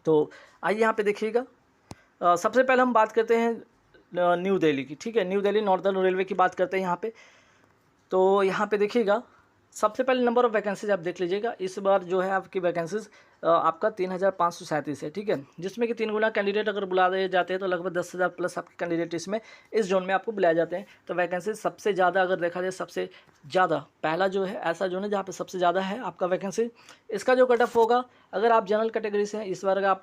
तो आइए यहाँ पे देखिएगा, सबसे पहले हम बात करते हैं न्यू दिल्ली की। ठीक है, न्यू दिल्ली नॉर्दर्न रेलवे की बात करते हैं यहाँ पे। तो यहाँ पे देखिएगा, सबसे पहले नंबर ऑफ़ वैकेंसीज आप देख लीजिएगा। इस बार जो है आपकी वैकेंसीज आपका 3537 है। ठीक है, जिसमें कि 3 गुना कैंडिडेट अगर बुला दिए जाते हैं तो लगभग 10,000 प्लस आपके कैंडिडेट इसमें इस जोन में आपको बुलाए जाते हैं। तो वैकेंसी सबसे ज़्यादा अगर देखा जाए, सबसे ज़्यादा पहला जो है ऐसा जोन है जहाँ पे सबसे ज़्यादा है आपका वैकेंसी। इसका जो कट ऑफ होगा, अगर आप जनरल कैटेगरी से हैं इस बार, अगर आप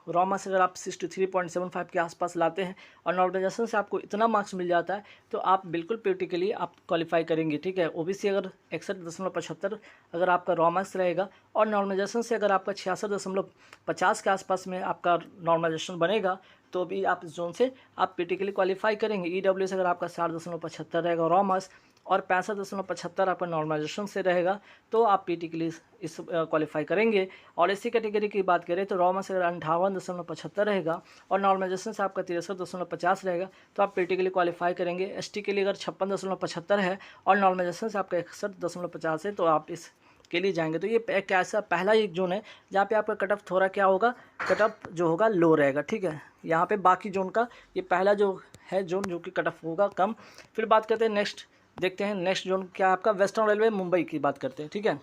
रोमा से अगर आप 63.75 के आसपास लाते हैं और नॉर्मलाइजेशन से आपको इतना मार्क्स मिल जाता है तो आप बिल्कुल पीटी के लिए आप क्वालिफाई करेंगे। ठीक है, ओबीसी अगर 61.75 अगर आपका रॉ मार्क्स रहेगा और नॉर्मलाइजेशन से अगर आपका 66.50 के आसपास में आपका नॉर्मलाइजेशन बनेगा तो भी आप इस जोन से आप पीटी के लिए क्वालिफाई करेंगे। ईडब्ल्यूएस अगर आपका 60.75 रहेगा रॉ मार्क्स और 65.75 आपका नॉर्मलाइजेशन से रहेगा तो आप पीटी के लिए इस क्वालिफाई करेंगे। और एससी कैटेगरी की बात करें तो रॉ मार्क्स अगर 58.75 रहेगा और नॉर्मलाइजेशन से आपका 63.50 रहेगा तो आप पीटी के लिए क्वालिफाई करेंगे। एसटी के लिए अगर 56.75 है और नॉर्मलाइजेशन से आपका 61.50 है तो आप इस के लिए जाएंगे। तो ये एक ऐसा पहला एक जोन है जहाँ पे आपका कट ऑफ थोड़ा क्या होगा, कट ऑफ जो होगा लो रहेगा। ठीक है, यहाँ पे बाकी जोन का ये पहला जो है जोन जो कि कट ऑफ होगा कम। फिर बात करते हैं नेक्स्ट, देखते हैं नेक्स्ट जोन क्या है आपका, वेस्टर्न रेलवे मुंबई की बात करते हैं। ठीक है,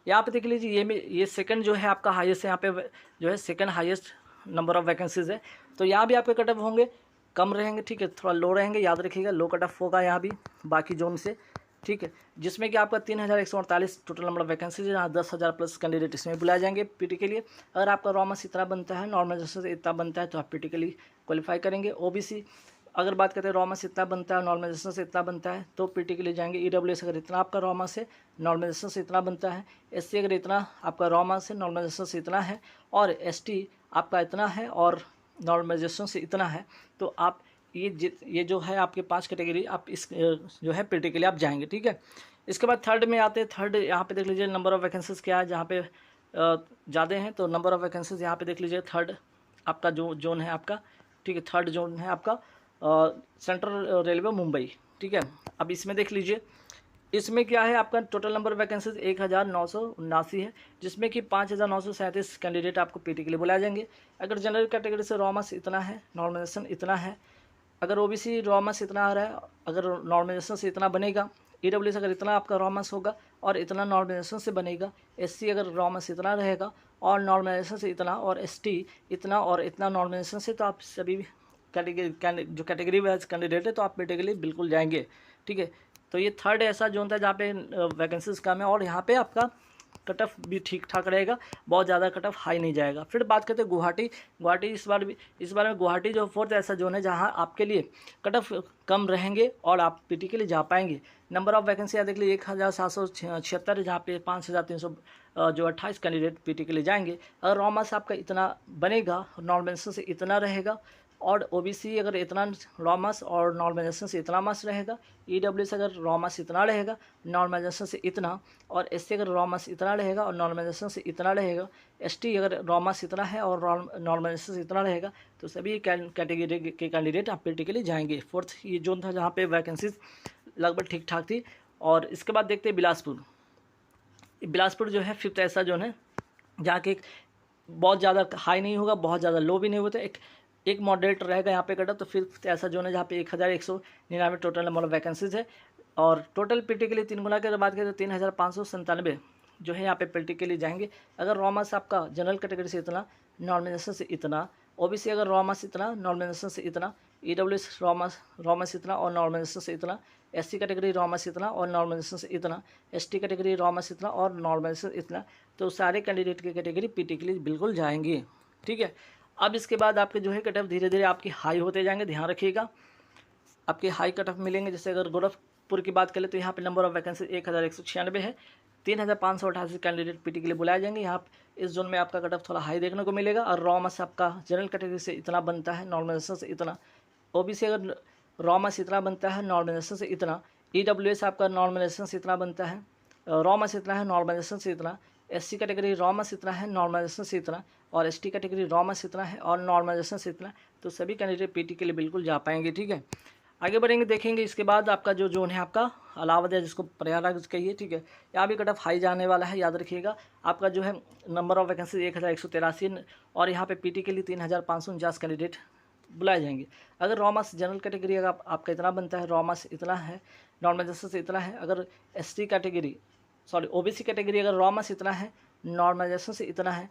यहाँ पे देख लीजिए, ये सेकंड जो है आपका हाईएस्ट है, यहाँ पे जो है second highest number of vacancies है। तो यहाँ भी आपके कट ऑफ होंगे कम रहेंगे। ठीक है, थोड़ा लो रहेंगे, याद रखिएगा लो कट ऑफ होगा यहाँ भी बाकी जोन से। ठीक है, जिसमें कि आपका 3148 टोटल नंबर ऑफ वैकेंसीज है, जहाँ 10,000 प्लस कैंडिडेट इसमें बुलाए जाएंगे पीटी के लिए। अगर आपका रॉ मार्क्स इतना बनता है, नॉर्मलाइजेशन से इतना बनता है तो आप पीटी के लिए क्वालिफाई करेंगे। ओबीसी अगर बात करते हैं रॉ मार्क्स इतना बनता है, नॉर्मलाइजेशन से इतना बनता है तो पीटी के लिए जाएंगे। ईडब्ल्यूएस अगर इतना आपका रॉ मार्क्स है, नॉर्मलाइजेशन से इतना बनता है। एससी अगर इतना आपका रॉ मार्क्स है, नॉर्मलाइजेशन से इतना है, और एसटी आपका इतना है और नॉर्मलाइजेशन से इतना है, तो आप ये जो है आपके 5 कैटेगरी आप इस जो है पीटी के लिए आप जाएंगे। ठीक है, इसके बाद थर्ड में आते हैं। थर्ड यहाँ पे देख लीजिए नंबर ऑफ़ वैकेंसीज क्या है, जहाँ पे ज़्यादा हैं तो नंबर ऑफ़ वैकेंसीज यहाँ पे देख लीजिए। थर्ड आपका जो जोन है आपका, ठीक है, थर्ड जोन है आपका सेंट्रल रेलवे मुंबई। ठीक है, अब इसमें देख लीजिए, इसमें क्या है आपका टोटल नंबर ऑफ वैकेंसीज 1979 है, जिसमें कि 5937 कैंडिडेट आपको पीटी के लिए बुलाए जाएंगे। अगर जनरल कैटेगरी से रॉ मार्क्स इतना है, नॉर्मलाइजेशन इतना है, अगर ओबीसी रॉ मार्क्स इतना आ रहा है, अगर नॉर्मलाइजेशन से इतना बनेगा, ईडब्ल्यूएस अगर इतना आपका रॉ मार्क्स होगा और इतना नॉर्मलाइजेशन से बनेगा, एससी अगर रॉ मार्क्स इतना रहेगा और नॉर्मलाइजेशन से इतना, और एसटी इतना और इतना नॉर्मलाइजेशन से, तो आप सभी कैटेगरी जो कैटेगरी वाइज कैंडिडेट है तो आप पीटी के लिए बिल्कुल जाएंगे। ठीक है, तो ये थर्ड ऐसा जोन था जहाँ पे वैकेंसीज कम है और यहाँ पे आपका कट ऑफ भी ठीक ठाक रहेगा, बहुत ज़्यादा कट ऑफ हाई नहीं जाएगा। फिर बात करते हैं गुवाहाटी इस बार में गुवाहाटी जो फोर्थ ऐसा जोन है जहाँ आपके लिए कट ऑफ कम रहेंगे और आप पीटी के लिए जा पाएंगे। नंबर ऑफ वैकेंसी देख लीजिए 1776, जहाँ पे 5300 जो 28 कैंडिडेट पीटी के लिए जाएंगे। अगर रॉ मार्क्स आपका इतना बनेगा, नॉर्मलाइजेशन से इतना रहेगा, और ओबीसी अगर इतना रॉ मार्क्स और नॉर्मलाइजेशन से इतना मार्क्स रहेगा, ईडब्ल्यूएस अगर रॉ मार्क्स इतना रहेगा, नॉर्मलाइजेशन से इतना, और एससी अगर रॉ मार्क्स इतना रहेगा और नॉर्मलाइजेशन से इतना रहेगा, एसटी अगर रॉ मार्क्स इतना है और नॉर्मलाइजेशन से इतना रहेगा, तो सभी कैटेगरी के कैंडिडेट आप पीटी के लिए जाएंगे। फोर्थ ये जोन था जहाँ पे वैकेंसीज लगभग ठीक ठाक थी। और इसके बाद देखते हैं बिलासपुर जो है फिफ्थ ऐसा जोन है जहाँ के बहुत ज़्यादा हाई नहीं होगा, बहुत ज़्यादा लो भी नहीं होता, एक मॉडरेट रहेगा यहाँ पे कट ऑफ। तो फिफ्थ ऐसा जोन है जहाँ पे 1199 टोटल नंबर ऑफ वैकेंसीज है। और टोटल पीटी के लिए 3 गुना की बात करें तो 3597 जो है यहाँ पे पीटी के लिए जाएंगे। अगर रॉ मार्क्स आपका जनरल कैटेगरी से इतना, नॉर्मलाइजेशन से इतना, ओबीसी अगर रॉ मार्क्स इतना, नॉर्मलाइजेशन से इतना, ईडब्ल्यूएस रॉ मार्क्स इतना और नॉर्मलाइजेशन से इतना, एससी कैटेगरी रॉ मार्क्स इतना और नॉर्मलाइजेशन से इतना, एसटी कैटेगरी रॉ मार्क्स इतना और नॉर्मलाइजेशन इतना, तो सारे कैंडिडेट की कैटेगरी पीटी के लिए बिल्कुल जाएंगे। ठीक है, अब इसके बाद आपके जो है कट ऑफ धीरे धीरे आपकी हाई होते जाएंगे, ध्यान रखिएगा आपके हाई कट ऑफ मिलेंगे। जैसे अगर गोरखपुर की बात करें तो यहाँ पे नंबर ऑफ वैकेंसी 1196 है, 3588 कैंडिडेट पीटी के लिए बुलाए जाएंगे। यहाँ इस जोन में आपका कट ऑफ थोड़ा हाई देखने को मिलेगा। और रॉ मार्क्स आपका जनरल कैटेगरी से इतना बनता है, नॉर्मलाइजेशन से इतना, ओबीसी अगर रॉ मार्क्स इतना बनता है, नॉर्मलाइजेशन से इतना, ईडब्ल्यूएस आपका नॉर्मलाइजेशन से इतना बनता है, रॉ मार्क्स इतना है, नॉर्मलाइजेशन से इतना, एससी कैटेगरी रॉ मार्क्स इतना है, नॉर्मलाइजेशन से इतना, और एसटी कैटेगरी रॉ मार्क्स इतना है और नॉर्मलाइजेशन से इतना, तो सभी कैंडिडेट पीटी के लिए बिल्कुल जा पाएंगे। ठीक है, आगे बढ़ेंगे, देखेंगे इसके बाद आपका जो जोन है आपका अलाहाबाद जिसको प्रयागराज कहिए, ठीक है। यहाँ भी कट ऑफ हाई जाने वाला है, याद रखिएगा। आपका जो है नंबर ऑफ वैकेंसी 1183 और यहाँ पे पीटी के लिए 3549 कैंडिडेट बुलाए जाएंगे। अगर रॉमास जनरल कैटेगरी अगर आपका इतना बनता है, रॉमास इतना है, नॉर्मल जनरल से इतना है। अगर एसटी कैटेगरी ओबीसी कैटेगरी अगर रॉमास इतना है, नॉर्मलाइजेशन से इतना है।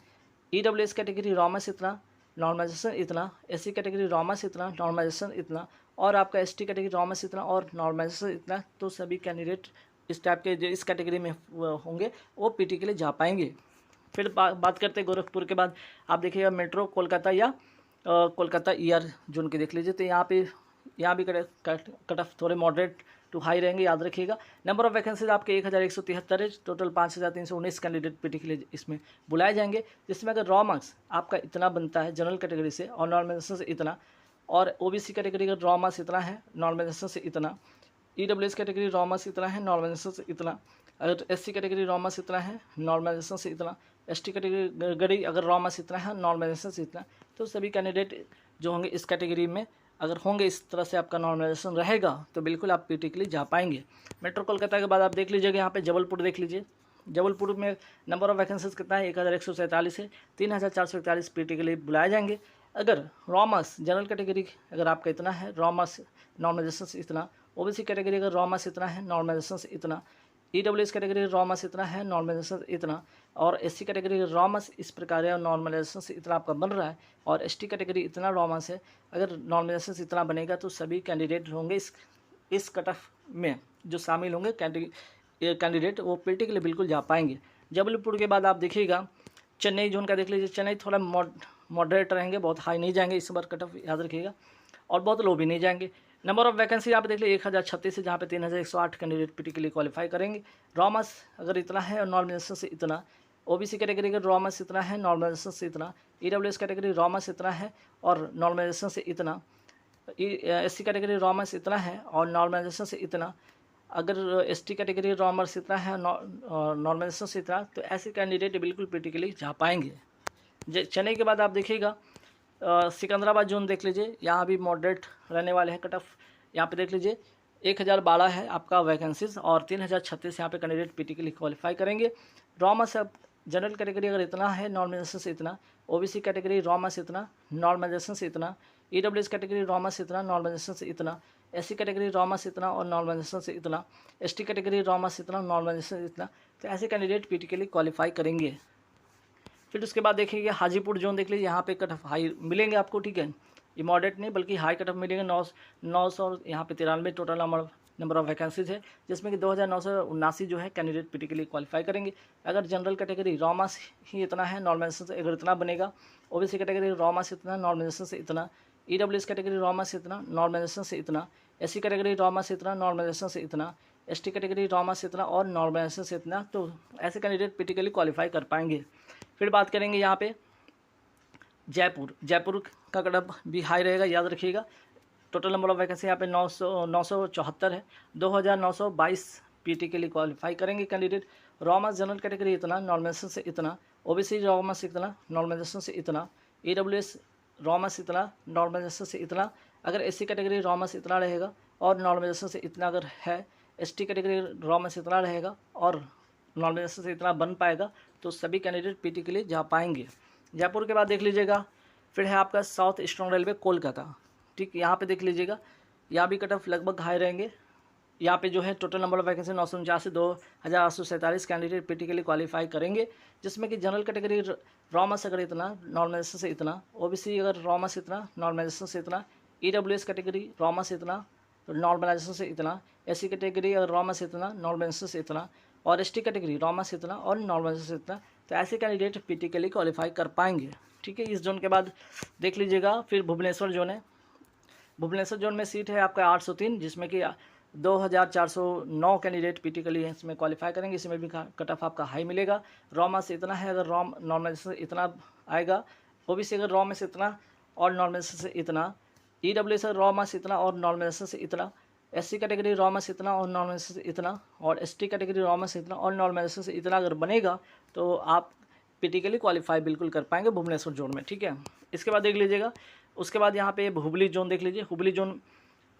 ईडब्ल्यूएस कैटेगरी रॉमास इतना, नॉर्मलाइजेशन इतना। एससी कैटेगरी रॉमास इतना, नॉर्मलाइजेशन इतना। और आपका एसटी कैटेगरी रॉमास इतना और नॉर्मलाइजेशन इतना। तो सभी कैंडिडेट इस टाइप के जो इस कैटेगरी में होंगे वो पीटी के लिए जा पाएंगे। फिर बात करते हैं गोरखपुर के बाद आप देखिएगा मेट्रो कोलकाता या कोलकाता ईआर जोन के देख लीजिए। तो यहाँ भी कट ऑफ थोड़े मॉडरेट टू हाई रहेंगे, याद रखिएगा। नंबर ऑफ वैकेंसीज आपके 1173 है। टोटल 5319 कैंडिडेट पीटी के लिए इसमें बुलाए जाएंगे, जिसमें अगर रॉ मार्क्स आपका इतना बनता है जनरल कैटेगरी से और नॉर्मलाइजेशन से इतना, और ओबीसी कैटेगरी का रॉ मार्क्स इतना है, नॉर्मलाइजेशन से इतना। ईडब्ल्यूएस कैटेगरी रॉ मार्क्स इतना है, नॉर्मलाइजेशन से इतना। अगर एससी कैटेगरी रॉ मार्क्स इतना है, नॉर्मलाइजेशन से इतना। एसटी कैटेगरी अगर रॉ मार्क्स इतना है, नॉर्मलाइजेशन से इतना। तो सभी कैंडिडेट जो होंगे इस कैटेगरी में अगर होंगे, इस तरह से आपका नॉर्मलाइजेशन रहेगा तो बिल्कुल आप पीटी के लिए जा पाएंगे। मेट्रो कोलकाता के बाद आप देख लीजिएगा यहाँ पे जबलपुर देख लीजिए। जबलपुर में नंबर ऑफ वैकेंसीज कितना है, 1147 है। 3441 पीटी के लिए बुलाए जाएंगे। अगर रॉमास जनरल कैटेगरी अगर आपका इतना है, रॉमास नॉर्मलाइजेशन से इतना। ओबीसी कैटेगरी अगर रॉमास इतना है, नॉर्मलाइजेशन से इतना। ईडब्ल्यूएस कैटेगरी रॉमास इतना है, नॉर्मलाइजेशन से इतना। और एससी कैटेगरी रॉमास इस प्रकार है, नॉर्मलाइजेशन से इतना आपका बन रहा है। और एसटी कैटेगरी इतना रॉमास है, अगर नॉर्मलाइजेशन से इतना बनेगा तो सभी कैंडिडेट होंगे इस कट ऑफ में जो शामिल होंगे कैंडिडेट वो पीटी के लिए बिल्कुल जा पाएंगे। जबलपुर के बाद आप देखिएगा चेन्नई जोन का देख लीजिए। चेन्नई थोड़ा मॉडरेट रहेंगे, बहुत हाई नहीं जाएंगे इस बार कट ऑफ, याद रखिएगा। और बहुत लो भी नहीं जाएंगे। नंबर ऑफ वैकेंसी यहाँ पे देख लीजिए 1036 है, जहाँ पे 3108 कैंडिडेट पीटी के लिए क्वालिफाई करेंगे। रॉमास अगर इतना है और नॉर्मलाइजेशन से इतना। ओबीसी कैटेगरी का रॉमास इतना है, नॉर्मलाइजेशन से इतना। ईडब्ल्यूएस कैटेगरी रॉमास इतना है और नॉर्मलाइजेशन से इतना। एससी कैटेगरी रॉमास इतना है और नॉर्मलाइजेशन से इतना। अगर एसटी कैटेगरी रॉमास इतना है नॉर्मलाइजेशन से इतना, तो ऐसे कैंडिडेट बिल्कुल पीटी के लिए जा पाएंगे। चेन्नई के बाद आप देखिएगा सिकंदराबाद जोन देख लीजिए। यहाँ भी मॉडरेट रहने वाले हैं कट ऑफ। यहाँ पे देख लीजिए 1012 है आपका वैकेंसीज और 3036 यहाँ पे कैंडिडेट पीटी के लिए क्वालिफाई करेंगे। रॉमास जनरल कैटेगरी अगर इतना है, नॉर्मलाइजेशन से इतना। ओबीसी कैटेगरी रॉमास इतना, नॉर्मलाइजेशन से इतना। ईडब्ल्यूएस कैटेगरी रॉमास इतना, नॉर्मलाइजेशन से इतना। एससी कैटेगरी रॉमास इतना और नॉर्मलाइजेशन से इतना। एसटी कैटेगरी रॉमास इतना, नॉर्मलाइजेशन से इतना। तो ऐसे कैंडिडेट पीटी के लिए क्वालिफाई करेंगे। फिर उसके बाद देखिए हाजीपुर जोन देख लीजिए। यहाँ पे कट ऑफ हाई मिलेंगे आपको, ठीक है। ये मॉडरेट नहीं बल्कि हाई कट ऑफ मिलेंगे। 900 यहाँ पे 93 टोटल नंबर ऑफ वैकेंसीज है, जिसमें कि 2979 जो है कैंडिडेट पीटी के लिए क्वालिफाई करेंगे। अगर जनरल कैटेगरी रॉमास ही इतना है, नॉर्मलाइजेशन से अगर इतना बनेगा। ओबीसी कैटेगरी रॉमास इतना, नॉर्मलाइजेशन से इतना। ईडब्ल्यूएस कैटेगरी रॉमास इतना, नॉर्मलाइजेशन से इतना। एससी कैटेगरी रॉमास इतना, नॉर्मलाइजेशन से इतना। एसटी कैटेगरी रॉमास इतना और नॉर्मलाइजेशन से इतना। तो ऐसे कैंडिडेट पीटी के लिए क्वालिफाई कर पाएंगे। फिर बात करेंगे यहाँ पे जयपुर का कट ऑफ भी हाई रहेगा, याद रखिएगा। टोटल नंबर ऑफ वैकेंसी यहाँ पे 974 है। 2922 पीटी के लिए क्वालिफाई करेंगे कैंडिडेट। रॉमास जनरल कैटेगरी इतना, नॉर्मलाइजेशन से इतना। ओबीसी रॉमास इतना, नॉर्मलाइजेशन से इतना। ईडब्ल्यूएस रॉमास इतना, नॉर्मलाइजेशन से इतना। अगर एससी कैटेगरी रॉमास इतना रहेगा और नॉर्मलाइजेशन से इतना अगर है। एसटी कैटेगरी रॉमास इतना रहेगा और नॉर्मलाइजेशन से इतना बन पाएगा, तो सभी कैंडिडेट पीटी के लिए जा पाएंगे। जयपुर के बाद देख लीजिएगा फिर है आपका साउथ ईस्टर्न रेलवे कोलकाता, ठीक। यहाँ पे देख लीजिएगा, यहाँ भी कट ऑफ लगभग हाई रहेंगे। यहाँ पे जो है total number of vacancy 949 2847 candidate PT के लिए क्वालिफाई करेंगे, जिसमें कि जनरल कैटेगरी रॉमास अगर इतना, नॉर्मलाइजेशन से इतना। ओबीसी अगर रॉमास इतना, नॉर्मलाइजेशन से इतना। ईडब्ल्यूएस कैटेगरी रॉमास इतना, तो नॉर्मलाइजेशन से इतना। एससी कैटेगरी अगर रॉमास इतना, नॉर्मलाइजेशन से इतना। और एसटी कैटेगरी रॉमास इतना और नॉर्मलाइजेशन से इतना। तो ऐसे कैंडिडेट पीटी के लिए क्वालिफाई कर पाएंगे, ठीक है। इस जोन के बाद देख लीजिएगा फिर भुवनेश्वर जोन है। भुवनेश्वर जोन में सीट है आपका 803, जिसमें कि 2409 कैंडिडेट पीटी के लिए इसमें क्वालिफाई करेंगे। इसमें भी कट ऑफ आपका हाई मिलेगा। रॉमास इतना है, अगर नॉर्मलाइजेशन इतना आएगा। ओबीसी अगर रॉमास इतना और नॉर्मलाइजेशन से इतना। ईडब्ल्यूएस रॉमास इतना और नॉर्मलाइजेशन से इतना। एससी कैटेगरी रॉमास इतना और नॉर्मलाइजेशन से इतना। और एसटी कैटेगरी रॉमास इतना और नॉर्मलाइजेशन से इतना अगर बनेगा, तो आप पीटी के लिए क्वालिफाई बिल्कुल कर पाएंगे भुवनेश्वर जोन में, ठीक है। इसके बाद देख लीजिएगा, उसके बाद यहाँ पे हुबली जोन देख लीजिए। हुबली जोन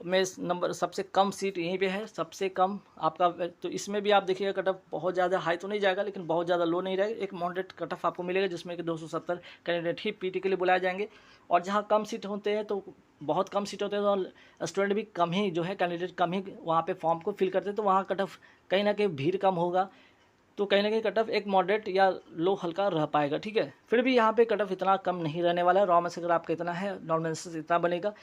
में नंबर सबसे कम सीट यहीं पे है, सबसे कम आपका। तो इसमें भी आप देखिएगा कट ऑफ बहुत ज़्यादा हाई तो नहीं जाएगा, लेकिन बहुत ज़्यादा लो नहीं रहेगा। एक मॉडरेट कट ऑफ आपको मिलेगा, जिसमें कि 270 कैंडिडेट ही पीटी के लिए बुलाए जाएंगे। और जहाँ कम सीट होते हैं, तो बहुत कम सीट होते हैं, तो स्टूडेंट भी कम ही जो है, कैंडिडेट कम ही वहाँ पे फॉर्म को फिल करते हैं, तो वहाँ कट ऑफ कहीं ना कहीं भीड़ कम होगा, तो कहीं ना कहीं कट ऑफ एक मॉडरेट या लो हल्का रह पाएगा, ठीक है। फिर भी यहाँ पे कट ऑफ इतना कम नहीं रहने वाला है। रॉ मास अगर आपका इतना है, नॉर्मल से इतना बनेगा।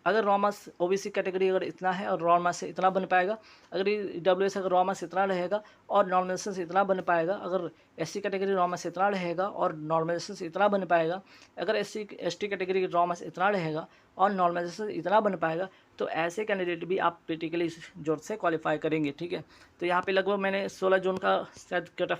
अगर रॉ मास ओबीसी कैटेगरी अगर इतना है और रॉ मास से इतना बन पाएगा, अगर ईडब्ल्यूएस अगर रॉ मास इतना रहेगा और नॉर्मलाइजेशन से इतना बन पाएगा, अगर एससी कैटेगरी रॉ मास इतना रहेगा और नॉर्मलाइजेशन से इतना बन पाएगा, अगर एसटी कैटेगरी रॉ मास इतना रहेगा और नॉर्मलाइजेशन इतना बन पाएगा, तो ऐसे कैंडिडेट भी आप प्रैक्टिकली जोर से क्वालिफाई करेंगे, ठीक है। तो यहाँ पे लगभग मैंने 16 जून का शायद कट ऑफ